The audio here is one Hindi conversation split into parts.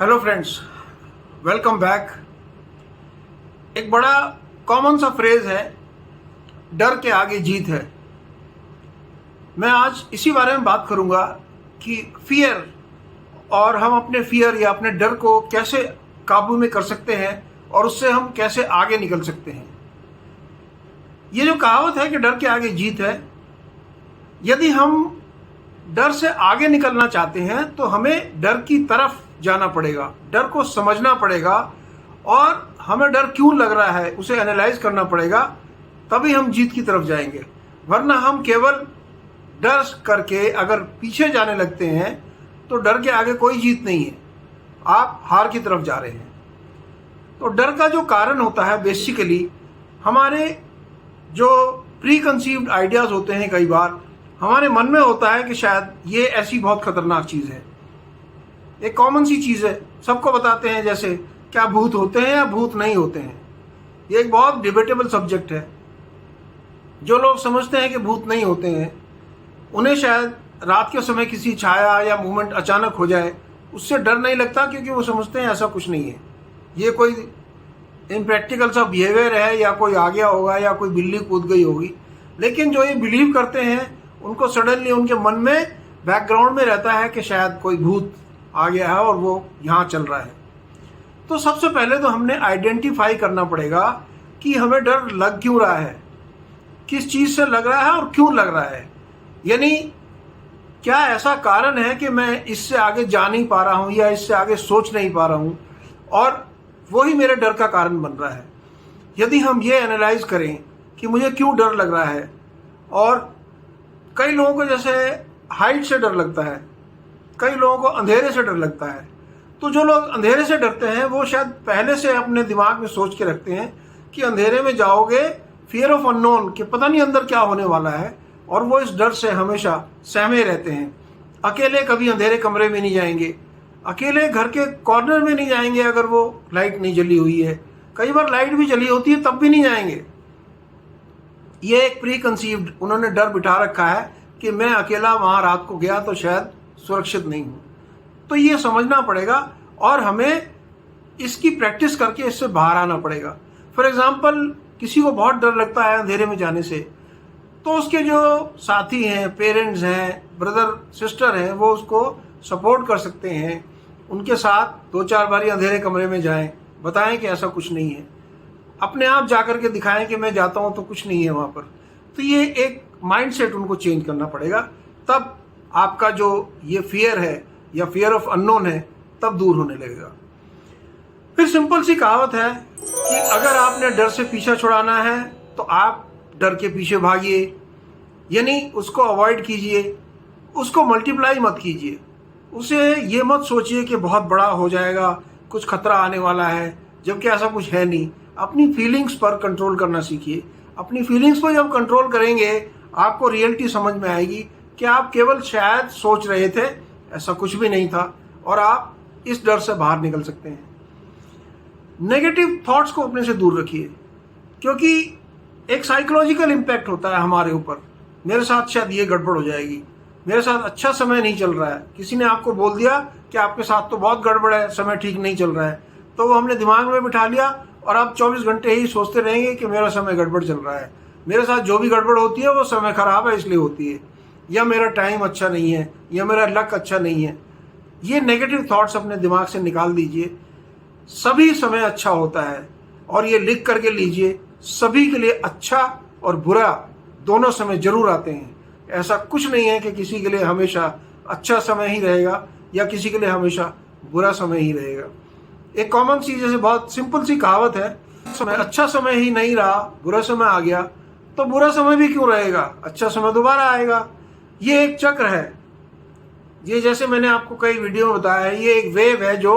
Hello friends, welcome back. एक बड़ा कॉमन सा फ्रेज है, डर के आगे जीत है। मैं आज इसी बारे में बात करूंगा कि फियर और हम अपने फियर या अपने डर को कैसे काबू में कर सकते हैं और उससे हम कैसे आगे निकल सकते हैं। ये जो कहावत है कि डर के आगे जीत है, यदि हम डर से आगे निकलना चाहते हैं तो हमें डर की तरफ जाना पड़ेगा, डर को समझना पड़ेगा और हमें डर क्यों लग रहा है उसे एनालाइज करना पड़ेगा, तभी हम जीत की तरफ जाएंगे। वरना हम केवल डर करके अगर पीछे जाने लगते हैं तो डर के आगे कोई जीत नहीं है, आप हार की तरफ जा रहे हैं। तो डर का जो कारण होता है बेसिकली हमारे जो प्री कंसीव्ड आइडियाज होते हैं, कई बार हमारे मन में होता है कि शायद ये ऐसी बहुत खतरनाक चीज़ है। एक कॉमन सी चीज़ है, सबको बताते हैं, जैसे क्या भूत होते हैं या भूत नहीं होते हैं। ये एक बहुत डिबेटेबल सब्जेक्ट है। जो लोग समझते हैं कि भूत नहीं होते हैं, उन्हें शायद रात के समय किसी छाया या मूवमेंट अचानक हो जाए उससे डर नहीं लगता, क्योंकि वो समझते हैं ऐसा कुछ नहीं है, ये कोई इम्प्रैक्टिकल सा बिहेवियर है या कोई आ गया होगा या कोई बिल्ली कूद गई होगी। लेकिन जो ये बिलीव करते हैं उनको सडनली उनके मन में बैकग्राउंड में रहता है कि शायद कोई भूत आ गया है और वो यहाँ चल रहा है। तो सबसे पहले तो हमने आइडेंटिफाई करना पड़ेगा कि हमें डर लग क्यों रहा है, किस चीज़ से लग रहा है और क्यों लग रहा है। यानी क्या ऐसा कारण है कि मैं इससे आगे जा नहीं पा रहा हूँ या इससे आगे सोच नहीं पा रहा हूँ और वही मेरे डर का कारण बन रहा है। यदि हम ये एनालाइज करें कि मुझे क्यों डर लग रहा है, और कई लोगों को जैसे हाइट से डर लगता है, कई लोगों को अंधेरे से डर लगता है। तो जो लोग अंधेरे से डरते हैं वो शायद पहले से अपने दिमाग में सोच के रखते हैं कि अंधेरे में जाओगे, फियर ऑफ अननोन, कि पता नहीं अंदर क्या होने वाला है, और वो इस डर से हमेशा सहमे रहते हैं। अकेले कभी अंधेरे कमरे में नहीं जाएंगे, अकेले घर के कॉर्नर में नहीं जाएंगे अगर वो लाइट नहीं जली हुई है। कई बार लाइट भी जली होती है तब भी नहीं जाएंगे। ये एक प्री कंसीव्ड उन्होंने डर बिठा रखा है कि मैं अकेला वहाँ रात को गया तो शायद सुरक्षित नहीं हूँ। तो ये समझना पड़ेगा और हमें इसकी प्रैक्टिस करके इससे बाहर आना पड़ेगा। फॉर एग्जांपल, किसी को बहुत डर लगता है अंधेरे में जाने से, तो उसके जो साथी हैं, पेरेंट्स हैं, ब्रदर सिस्टर हैं, वो उसको सपोर्ट कर सकते हैं। उनके साथ 2-4 बारी अंधेरे कमरे में जाएं, बताएं कि ऐसा कुछ नहीं है, अपने आप जाकर के दिखाएं कि मैं जाता हूं तो कुछ नहीं है वहां पर। तो ये एक माइंडसेट उनको चेंज करना पड़ेगा, तब आपका जो ये फियर है या फियर ऑफ अननोन है तब दूर होने लगेगा। फिर सिंपल सी कहावत है कि अगर आपने डर से पीछा छुड़ाना है तो आप डर के पीछे भागिए, यानी उसको अवॉइड कीजिए, उसको मल्टीप्लाई मत कीजिए। उसे ये मत सोचिए कि बहुत बड़ा हो जाएगा, कुछ खतरा आने वाला है, जबकि ऐसा कुछ है नहीं। अपनी फीलिंग्स पर कंट्रोल करना सीखिए। अपनी फीलिंग्स को जब कंट्रोल करेंगे आपको रियलिटी समझ में आएगी कि आप केवल शायद सोच रहे थे, ऐसा कुछ भी नहीं था, और आप इस डर से बाहर निकल सकते हैं। नेगेटिव थॉट्स को अपने से दूर रखिए, क्योंकि एक साइकोलॉजिकल इम्पैक्ट होता है हमारे ऊपर। मेरे साथ शायद ये गड़बड़ हो जाएगी, मेरे साथ अच्छा समय नहीं चल रहा है। किसी ने आपको बोल दिया कि आपके साथ तो बहुत गड़बड़ है, समय ठीक नहीं चल रहा है, तो वो हमने दिमाग में बिठा लिया और आप 24 घंटे ही सोचते रहेंगे कि मेरा समय गड़बड़ चल रहा है, मेरे साथ जो भी गड़बड़ होती है वो समय खराब है इसलिए होती है, या मेरा टाइम अच्छा नहीं है, या मेरा लक अच्छा नहीं है। ये नेगेटिव थॉट्स अपने दिमाग से निकाल दीजिए। सभी समय अच्छा होता है, और ये लिख करके लीजिए, सभी के लिए अच्छा और बुरा दोनों समय जरूर आते हैं। ऐसा कुछ नहीं है कि किसी के लिए हमेशा अच्छा समय ही रहेगा या किसी के लिए हमेशा बुरा समय ही रहेगा। एक कॉमन सी, जैसे बहुत सिंपल सी कहावत है, समय अच्छा समय ही नहीं रहा, बुरा समय आ गया, तो बुरा समय भी क्यों रहेगा, अच्छा समय दोबारा आएगा। ये एक चक्र है। ये जैसे मैंने आपको कई वीडियो में बताया है, ये एक वेव है जो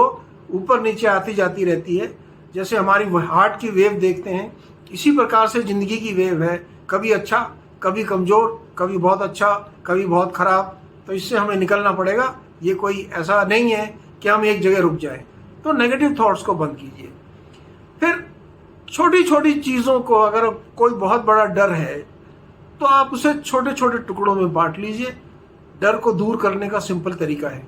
ऊपर नीचे आती जाती रहती है। जैसे हमारी हार्ट की वेव देखते हैं, इसी प्रकार से जिंदगी की वेव है, कभी अच्छा, कभी कमजोर, कभी बहुत अच्छा, कभी बहुत खराब। तो इससे हमें निकलना पड़ेगा। ये कोई ऐसा नहीं है कि हम एक जगह रुक जाएं। तो नेगेटिव थॉट्स को बंद कीजिए। फिर छोटी छोटी चीज़ों को, अगर कोई बहुत बड़ा डर है तो आप उसे छोटे छोटे टुकड़ों में बांट लीजिए। डर को दूर करने का सिंपल तरीका है।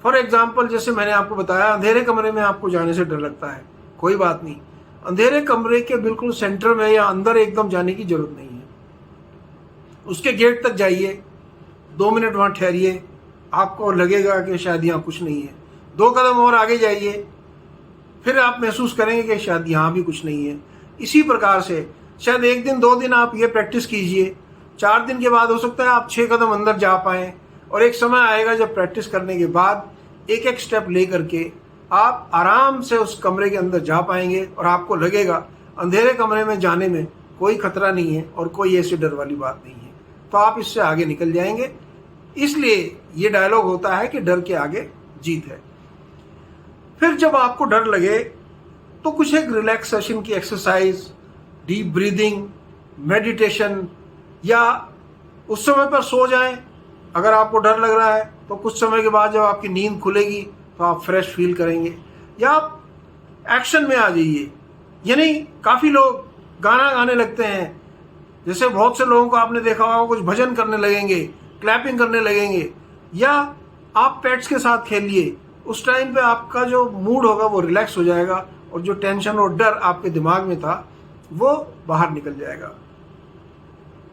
फॉर एग्जाम्पल, जैसे मैंने आपको बताया, अंधेरे कमरे में आपको जाने से डर लगता है, कोई बात नहीं, अंधेरे कमरे के बिल्कुल सेंटर में या अंदर एकदम जाने की जरूरत नहीं है। उसके गेट तक जाइए, 2 मिनट वहां ठहरिए, आपको लगेगा कि शायद यहाँ कुछ नहीं है। 2 कदम और आगे जाइए, फिर आप महसूस करेंगे कि शायद यहाँ भी कुछ नहीं है। इसी प्रकार से शायद 1 दिन 2 दिन आप ये प्रैक्टिस कीजिए, 4 दिन के बाद हो सकता है आप 6 कदम अंदर जा पाएं, और एक समय आएगा जब प्रैक्टिस करने के बाद एक एक स्टेप ले करके आप आराम से उस कमरे के अंदर जा पाएंगे, और आपको लगेगा अंधेरे कमरे में जाने में कोई खतरा नहीं है और कोई ऐसी डर वाली बात नहीं है। तो आप इससे आगे निकल जाएंगे। इसलिए ये डायलॉग होता है कि डर के आगे जीत है। फिर जब आपको डर लगे तो कुछ एक रिलैक्सेशन की एक्सरसाइज, डीप ब्रीदिंग, मेडिटेशन, या उस समय पर सो जाएं। अगर आपको डर लग रहा है तो कुछ समय के बाद जब आपकी नींद खुलेगी तो आप फ्रेश फील करेंगे, या आप एक्शन में आ जाइए। यानी काफ़ी लोग गाना गाने लगते हैं, जैसे बहुत से लोगों को आपने देखा होगा कुछ भजन करने लगेंगे, क्लैपिंग करने लगेंगे, या आप पेट्स के साथ खेलिए। उस टाइम पे आपका जो मूड होगा वो रिलैक्स हो जाएगा, और जो टेंशन और डर आपके दिमाग में था वो बाहर निकल जाएगा।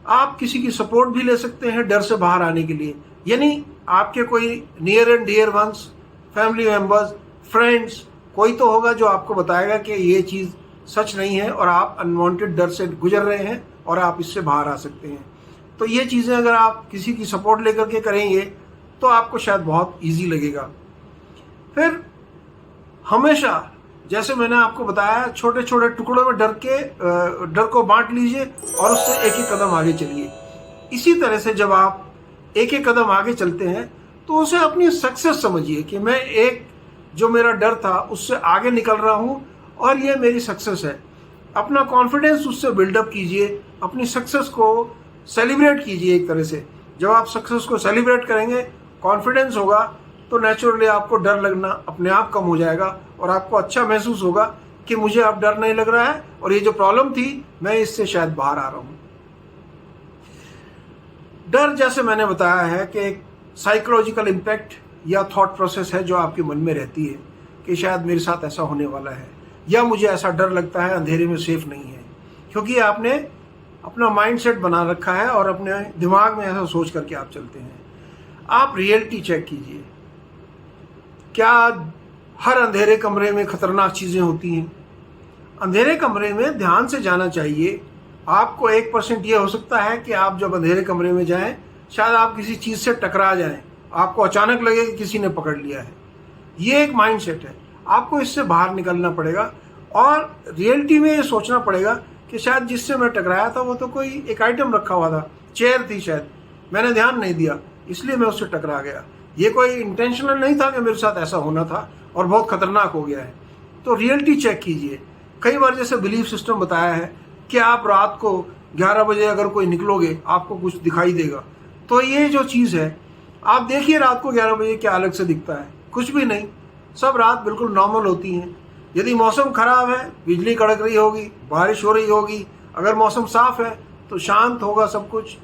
आप किसी की सपोर्ट भी ले सकते हैं डर से बाहर आने के लिए। यानी आपके कोई near and dear ones, family members, friends, कोई तो होगा जो आपको बताएगा कि ये चीज़ सच नहीं है और आप अनवांटेड डर से गुजर रहे हैं और आप इससे बाहर आ सकते हैं। तो ये चीज़ें अगर आप किसी की सपोर्ट लेकर के करेंगे तो आपको शायद बहुत ईजी लगेगा। फिर हमेशा, जैसे मैंने आपको बताया, छोटे छोटे टुकड़ों में डर को बांट लीजिए और उससे एक एक कदम आगे चलिए। इसी तरह से जब आप एक एक कदम आगे चलते हैं तो उसे अपनी सक्सेस समझिए कि मैं एक जो मेरा डर था उससे आगे निकल रहा हूँ और ये मेरी सक्सेस है। अपना कॉन्फिडेंस उससे बिल्डअप कीजिए, अपनी सक्सेस को सेलिब्रेट कीजिए। एक तरह से जब आप सक्सेस को सेलिब्रेट करेंगे, कॉन्फिडेंस होगा, तो नेचुरली आपको डर लगना अपने आप कम हो जाएगा और आपको अच्छा महसूस होगा कि मुझे अब डर नहीं लग रहा है और ये जो प्रॉब्लम थी मैं इससे शायद बाहर आ रहा हूँ। डर, जैसे मैंने बताया है, कि एक साइकोलॉजिकल इम्पैक्ट या थॉट प्रोसेस है जो आपके मन में रहती है कि शायद मेरे साथ ऐसा होने वाला है, या मुझे ऐसा डर लगता है, अंधेरे में सेफ नहीं है, क्योंकि आपने अपना माइंडसेट बना रखा है और अपने दिमाग में ऐसा सोच करके आप चलते हैं। आप रियलिटी चेक कीजिए, क्या हर अंधेरे कमरे में खतरनाक चीज़ें होती हैं? अंधेरे कमरे में ध्यान से जाना चाहिए। आपको 1% ये हो सकता है कि आप जब अंधेरे कमरे में जाएं, शायद आप किसी चीज़ से टकरा जाएं, आपको अचानक लगे कि किसी ने पकड़ लिया है। ये एक माइंडसेट है, आपको इससे बाहर निकलना पड़ेगा और रियलिटी में ये सोचना पड़ेगा कि शायद जिससे मैं टकराया था वो तो कोई एक आइटम रखा हुआ था, चेयर थी, शायद मैंने ध्यान नहीं दिया इसलिए मैं उससे टकरा गया। ये कोई इंटेंशनल नहीं था कि मेरे साथ ऐसा होना था और बहुत खतरनाक हो गया है। तो रियलिटी चेक कीजिए। कई बार जैसे बिलीफ सिस्टम बताया है कि आप रात को 11 बजे अगर कोई निकलोगे आपको कुछ दिखाई देगा, तो ये जो चीज़ है, आप देखिए रात को 11 बजे क्या अलग से दिखता है? कुछ भी नहीं, सब रात बिल्कुल नॉर्मल होती हैं। यदि मौसम खराब है, बिजली कड़क रही होगी, बारिश हो रही होगी, अगर मौसम साफ है तो शांत होगा सब कुछ।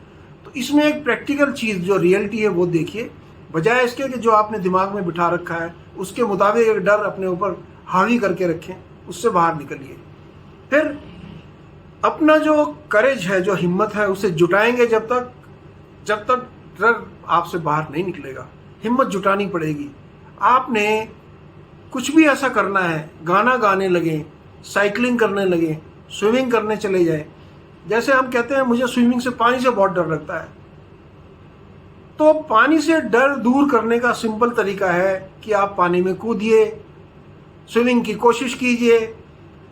तो इसमें एक प्रैक्टिकल चीज़ जो रियलिटी है वो देखिए, बजाय इसके कि जो आपने दिमाग में बिठा रखा है उसके मुताबिक एक डर अपने ऊपर हावी करके रखें, उससे बाहर निकलिए। फिर अपना जो करेज है, जो हिम्मत है, उसे जुटाएंगे जब तक डर आपसे बाहर नहीं निकलेगा। हिम्मत जुटानी पड़ेगी। आपने कुछ भी ऐसा करना है, गाना गाने लगे, साइकिलिंग करने लगे, स्विमिंग करने चले जाए। जैसे हम कहते हैं मुझे स्विमिंग से, पानी से बहुत डर लगता है, तो पानी से डर दूर करने का सिंपल तरीका है कि आप पानी में कूदिए, स्विमिंग की कोशिश कीजिए।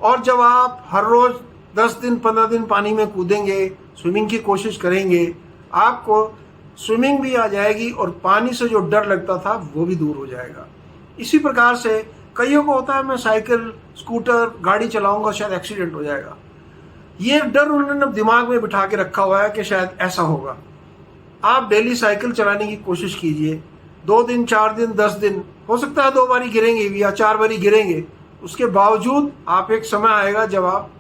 और जब आप हर रोज़ 10 दिन 15 दिन पानी में कूदेंगे, स्विमिंग की कोशिश करेंगे, आपको स्विमिंग भी आ जाएगी और पानी से जो डर लगता था वो भी दूर हो जाएगा। इसी प्रकार से कईयों को होता है मैं साइकिल, स्कूटर, गाड़ी चलाऊंगा शायद एक्सीडेंट हो जाएगा। ये डर उन्होंने दिमाग में बिठा के रखा हुआ है कि शायद ऐसा होगा। आप डेली साइकिल चलाने की कोशिश कीजिए, 2 दिन, 4 दिन, 10 दिन, हो सकता है 2 बारी गिरेंगे या 4 बारी गिरेंगे, उसके बावजूद आप एक समय आएगा जब आप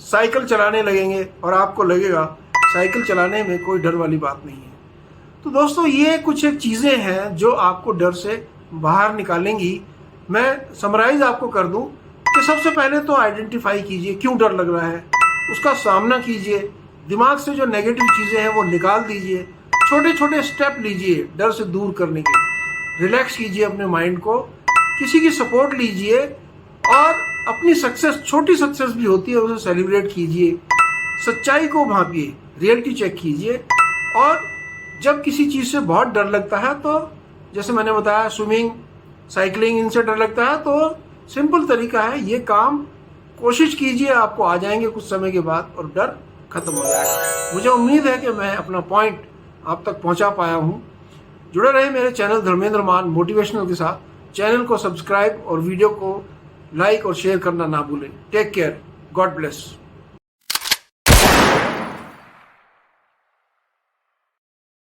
साइकिल चलाने लगेंगे और आपको लगेगा साइकिल चलाने में कोई डर वाली बात नहीं है। तो दोस्तों, ये कुछ एक चीज़ें हैं जो आपको डर से बाहर निकालेंगी। मैं समराइज आपको कर दूं कि सबसे पहले तो आइडेंटिफाई कीजिए क्यों डर लग रहा है, उसका सामना कीजिए, दिमाग से जो नेगेटिव चीज़ें हैं वो निकाल दीजिए, छोटे छोटे स्टेप लीजिए डर से दूर करने के, रिलैक्स कीजिए अपने माइंड को, किसी की सपोर्ट लीजिए और अपनी सक्सेस, छोटी सक्सेस भी होती है, उसे सेलिब्रेट कीजिए, सच्चाई को भांपिए, रियलिटी चेक कीजिए। और जब किसी चीज़ से बहुत डर लगता है तो जैसे मैंने बताया स्विमिंग, साइकिलिंग, इनसे डर लगता है तो सिंपल तरीका है, ये काम कोशिश कीजिए, आपको आ जाएंगे कुछ समय के बाद और डर खत्म हो जाएगा। मुझे उम्मीद है कि मैं अपना पॉइंट आप तक पहुंचा पाया हूं। जुड़े रहे मेरे चैनल धर्मेंद्र मान मोटिवेशनल के साथ। चैनल को सब्सक्राइब और वीडियो को लाइक और शेयर करना ना भूलें। Take care, God bless.